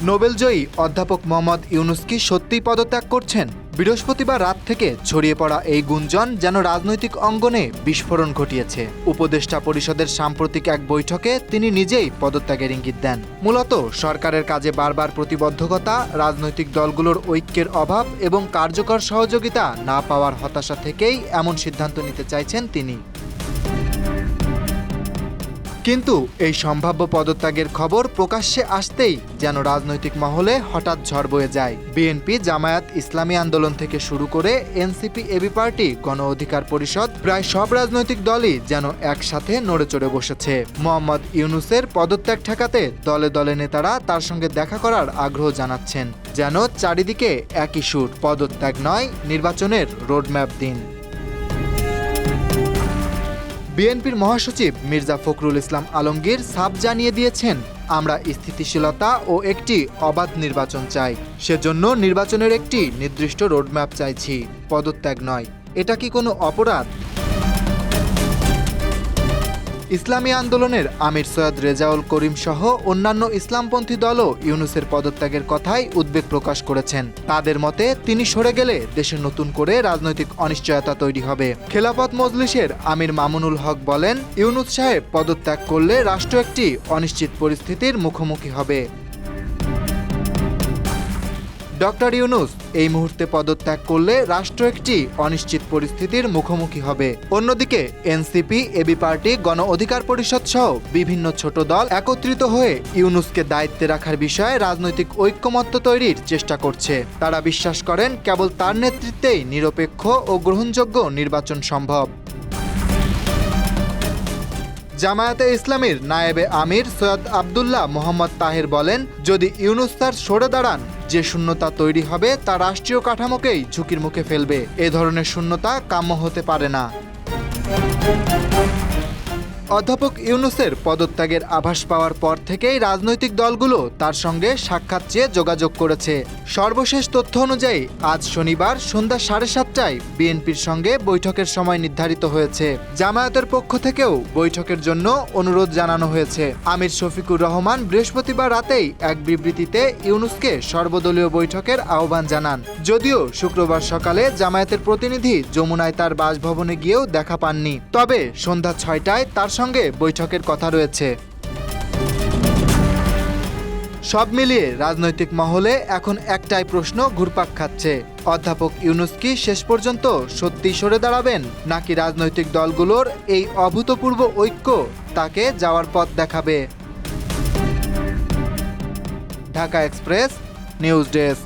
নোবেলজয়ী অধ্যাপক মোহাম্মদ ইউনূস কি সত্যিই পদত্যাগ করছেন? বৃহস্পতিবার রাত থেকে ছড়িয়ে পড়া এই গুঞ্জন যেন রাজনৈতিক অঙ্গনে বিস্ফোরণ ঘটিয়েছে। উপদেষ্টা পরিষদের সাম্প্রতিক এক বৈঠকে তিনি নিজেই পদত্যাগের ইঙ্গিত দেন। মূলত সরকারের কাজে বারবার প্রতিবদ্ধকতা, রাজনৈতিক দলগুলোর ঐক্যের অভাব এবং কার্যকর সহযোগিতা না পাওয়ার হতাশা থেকেই এমন সিদ্ধান্ত নিতে চাইছেন তিনি। কিন্তু এই সম্ভাব্য পদত্যাগের খবর প্রকাশ্যে আসতেই যেন রাজনৈতিক মহলে হঠাৎ ঝড় বয়ে যায়। বিএনপি, জামায়াত ইসলামী আন্দোলন থেকে শুরু করে এনসিপি, এবি পার্টি, গণ অধিকার পরিষদ, প্রায় সব রাজনৈতিক দলই যেন একসাথে নড়েচড়ে বসেছে। মোহাম্মদ ইউনূসের পদত্যাগ ঠেকাতে দলে দলে নেতারা তার সঙ্গে দেখা করার আগ্রহ জানাচ্ছেন। যেন চারিদিকে একই সুর, পদত্যাগ নয়, নির্বাচনের রোডম্যাপ দিন। বিএনপির মহাসচিব মির্জা ফখরুল ইসলাম আলমগীর সাফ জানিয়ে দিয়েছেন, আমরা স্থিতিশীলতা ও একটি অবাধ নির্বাচন চাই। সেজন্য নির্বাচনের একটি নির্দিষ্ট রোডম্যাপ চাইছি, পদত্যাগ নয়। এটা কি কোনো অপরাধ? ইসলামী আন্দোলনের আমির সৈয়দ রেজাউল করিম সহ অন্যান্য ইসলামপন্থী দলও ইউনূসের পদত্যাগের কথায় উদ্বেগ প্রকাশ করেছেন। তাদের মতে তিনি সরে গেলে দেশে নতুন করে রাজনৈতিক অনিশ্চয়তা তৈরি হবে। খেলাফত মজলিসের আমির মামুনুল হক বলেন, ইউনূস সাহেব পদত্যাগ করলে রাষ্ট্র একটি অনিশ্চিত পরিস্থিতির মুখোমুখি হবে। ডক্টর ইউনূস এই মুহূর্তে পদত্যাগ করলে রাষ্ট্র একটি অনিশ্চিত পরিস্থিতির মুখোমুখি হবে। অন্যদিকে এনসিপি, এবি পার্টি, গণ অধিকার পরিষদ সহ বিভিন্ন ছোট দল একত্রিত হয়ে ইউনূসকে দায়িত্বে রাখার বিষয়ে রাজনৈতিক ঐক্যমত্য তৈরির চেষ্টা করছে। তারা বিশ্বাস করেন কেবল তার নেতৃত্বেই নিরপেক্ষ ও গ্রহণযোগ্য নির্বাচন সম্ভব। জামায়াতে ইসলামীর নায়েবে আমির সৈয়দ আবদুল্লাহ মোহাম্মদ তাহের বলেন, যদি ইউনূস স্যার সরে দাঁড়ান, যে শূন্যতা তৈরি হবে তা রাষ্ট্রীয় কাঠামোকেই ঝুঁকির মুখে ফেলবে। এ ধরনের শূন্যতা কাম্য হতে পারে না। অধ্যাপক ইউনূসের পদত্যাগের আভাস পাওয়ার পর থেকেই রাজনৈতিক দলগুলো তার সঙ্গে সাক্ষাৎ চেয়ে যোগাযোগ করেছে। সর্বশেষ তথ্য অনুযায়ী আজ শনিবার সন্ধ্যা 7:30টায় বিএনপির সঙ্গে বৈঠকের সময় নির্ধারিত হয়েছে। জামায়াতের পক্ষ থেকেও বৈঠকের জন্য অনুরোধ জানানো হয়েছে। আমির শফিকুর রহমান বৃহস্পতিবার রাতেই এক বিবৃতিতে ইউনূসকে সর্বদলীয় বৈঠকের আহ্বান জানান। যদিও শুক্রবার সকালে জামায়াতের প্রতিনিধি যমুনায় তার বাসভবনে গিয়েও দেখা পাননি। তবে সন্ধ্যা 6টায় তার সঙ্গে বৈঠকের কথা রয়েছে। সব মিলিয়ে রাজনৈতিক মহলে এখন একটাই প্রশ্ন ঘুরপাক খাচ্ছে, অধ্যাপক ইউনূস কি শেষ পর্যন্ত সত্যি সরে দাঁড়াবেন, নাকি রাজনৈতিক দলগুলোর এই অভূতপূর্ব ঐক্য তাকে যাওয়ার পথ দেখাবে? Dhaka express news desk.